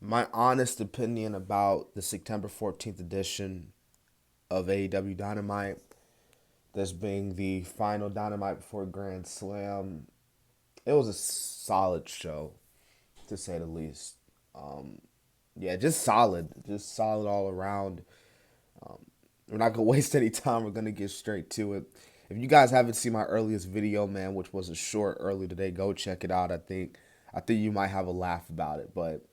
My honest opinion about the September 14th edition of AEW Dynamite, this being the final Dynamite before Grand Slam, it was a solid show, to say the least. Yeah, just solid all around. We're not gonna waste any time. We're gonna get straight to it. If you guys haven't seen my earliest video, man, which was a short early today, go check it out. I think you might have a laugh about it. But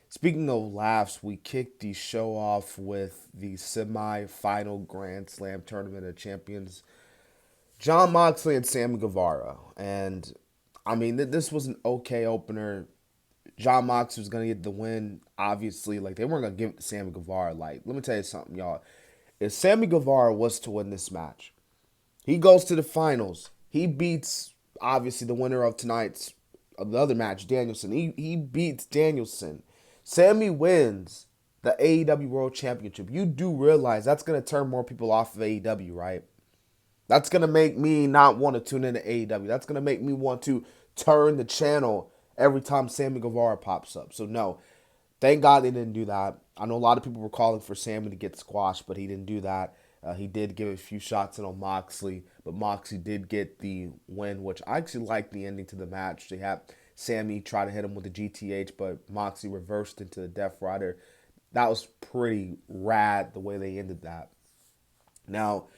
speaking of laughs, we kicked the show off with the semi-final Grand Slam Tournament of Champions, John Moxley and Sammy Guevara. And I mean, this was an okay opener. John Moxley was gonna get the win. Obviously, like they weren't gonna give it to Sammy Guevara. Like, let me tell you something, y'all. If Sammy Guevara was to win this match, he goes to the finals. He beats obviously the winner of tonight's of the other match, Danielson. He beats Danielson. Sammy wins the AEW World Championship. You do realize that's gonna turn more people off of AEW, right? That's gonna make me not want to tune into AEW. That's gonna make me want to turn the channel every time Sammy Guevara pops up. So no, thank God they didn't do that. I know a lot of people were calling for Sammy to get squashed, but he didn't do that. He did give a few shots in on Moxley, but Moxley did get the win, which I actually liked the ending to the match. They had Sammy try to hit him with the GTH, but Moxley reversed into the Death Rider. That was pretty rad the way they ended that. Now,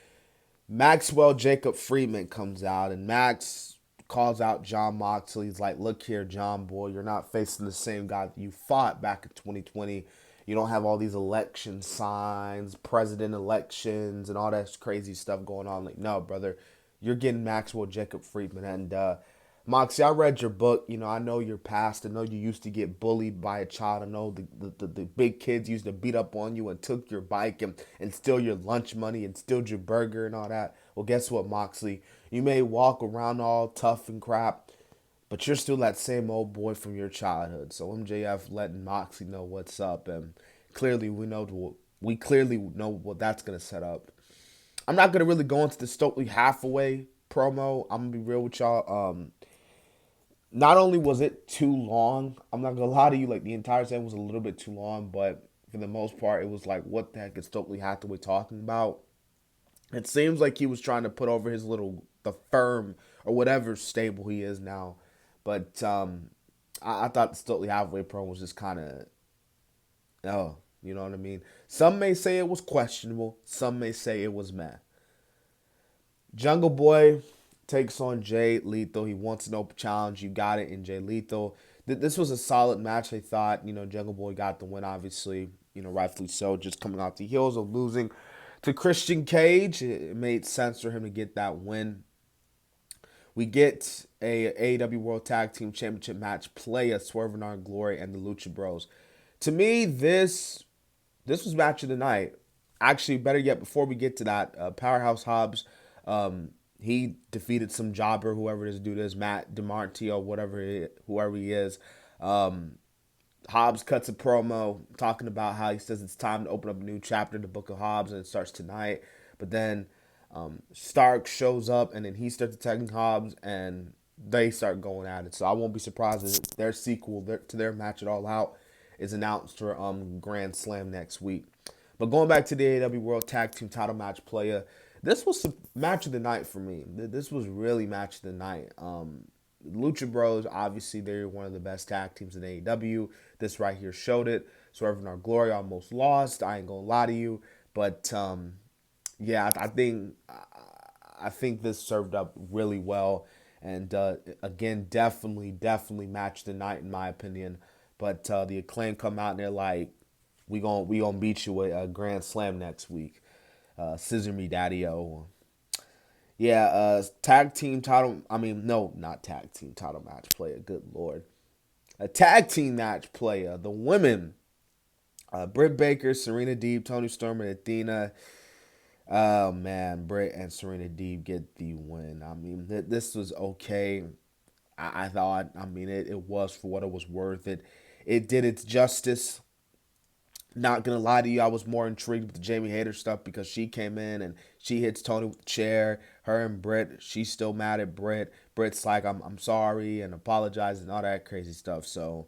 Maxwell Jacob Friedman comes out, and Max calls out John Moxley. He's like, "Look here, John boy, you're not facing the same guy that you fought back in 2020. You don't have all these election signs, president elections, and all that crazy stuff going on. Like, no, brother, you're getting Maxwell Jacob Friedman." And Moxie, I read your book. You know, I know your past. I know you used to get bullied by a child. I know the big kids used to beat up on you and took your bike and steal your lunch money and steal your burger and all that. Well, guess what, Moxley? You may walk around all tough and crap, but you're still that same old boy from your childhood. So MJF letting Moxley know what's up, and clearly we clearly know what that's gonna set up. I'm not gonna really go into the Stokely Hathaway promo. I'm gonna be real with y'all. Not only was it too long, I'm not gonna lie to you, like the entire segment was a little bit too long, but for the most part, it was like, what the heck is Stokely Hathaway talking about? It seems like he was trying to put over his little the firm or whatever stable he is now, but I thought the Stokely Hathaway promo was just kind of you know what I mean. Some may say it was questionable, some may say it was meh. Jungle Boy takes on Jay Lethal. He wants an open challenge. You got it in Jay Lethal. This was a solid match. I thought, Jungle Boy got the win, obviously, rightfully so, just coming off the heels of losing to Christian Cage. It made sense for him to get that win. We get a AEW World Tag Team Championship match, play a Swerve in Our Glory and the Lucha Bros. To me, this was match of the night. Actually, better yet, before we get to that, Powerhouse Hobbs, he defeated some jobber, whoever this dude is, Matt DiMartio, whoever he is. Hobbs cuts a promo talking about how he says it's time to open up a new chapter in the Book of Hobbs, and it starts tonight. But then Stark shows up, and then he starts attacking Hobbs, and they start going at it. So I won't be surprised if their sequel to their match at All Out is announced for Grand Slam next week. But going back to the AEW World Tag Team Title match, player, this was the match of the night for me. This was really match of the night. Lucha Bros, obviously, they're one of the best tag teams in AEW. This right here showed it. Swerve in Our Glory almost lost. I ain't gonna lie to you, but yeah, I think this served up really well, and again, definitely match the night in my opinion. But the Acclaim come out and they're like, we gonna beat you at a Grand Slam next week. Scissor me, Daddy O. Yeah, tag team title. I mean, no, not tag team title match player. Good lord, a tag team match player. The women, Britt Baker, Serena Deeb, Tony Storm, and Athena. Oh man, Britt and Serena Deeb get the win. I mean, this was okay. I thought. I mean, it was for what it was worth. It did its justice. Not gonna lie to you, I was more intrigued with the Jamie Hayter stuff because she came in and she hits Tony with the chair. Her and Britt, she's still mad at Britt. Britt's like, I'm sorry and apologizing and all that crazy stuff. So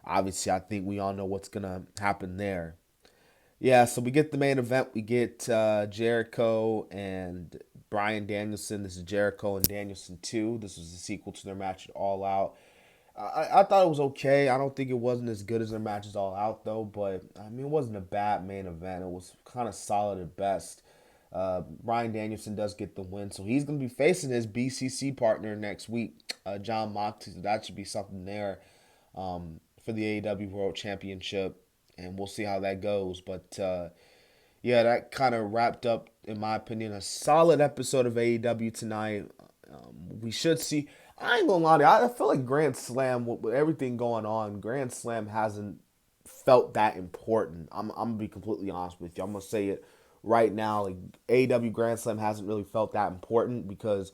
obviously, I think we all know what's gonna happen there. Yeah, so we get the main event. We get Jericho and Bryan Danielson. This is Jericho and Danielson 2. This was a sequel to their match at All Out. I thought it was okay. I don't think it wasn't as good as their matches All Out, though. But, I mean, it wasn't a bad main event. It was kind of solid at best. Bryan Danielson does get the win. So he's going to be facing his BCC partner next week, John Moxley. So that should be something there for the AEW World Championship. And we'll see how that goes. But yeah, that kind of wrapped up, in my opinion, a solid episode of AEW tonight. We should see. I ain't gonna lie to you. I feel like Grand Slam, with everything going on, Grand Slam hasn't felt that important. I'm gonna be completely honest with you. I'm gonna say it right now. Like AEW Grand Slam hasn't really felt that important because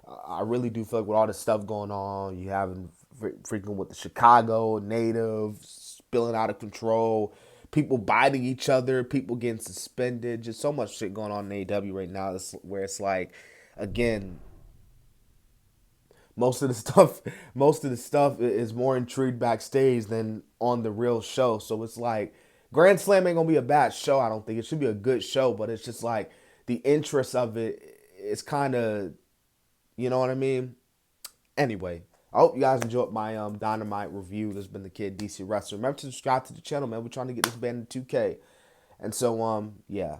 I really do feel like with all this stuff going on, you having freaking with the Chicago native spilling out of control, people biting each other, people getting suspended, just so much shit going on in AEW right now. Where it's like, again, most of the stuff most of the stuff is more intrigued backstage than on the real show. So it's like Grand Slam ain't gonna be a bad show. I don't think it should be a good show, but it's just like the interest of it is kind of, you know what I mean. Anyway, I hope you guys enjoyed my Dynamite review. This has been the Kid DC Wrestler. Remember to subscribe to the channel, man. We're trying to get this band to 2K. And so yeah.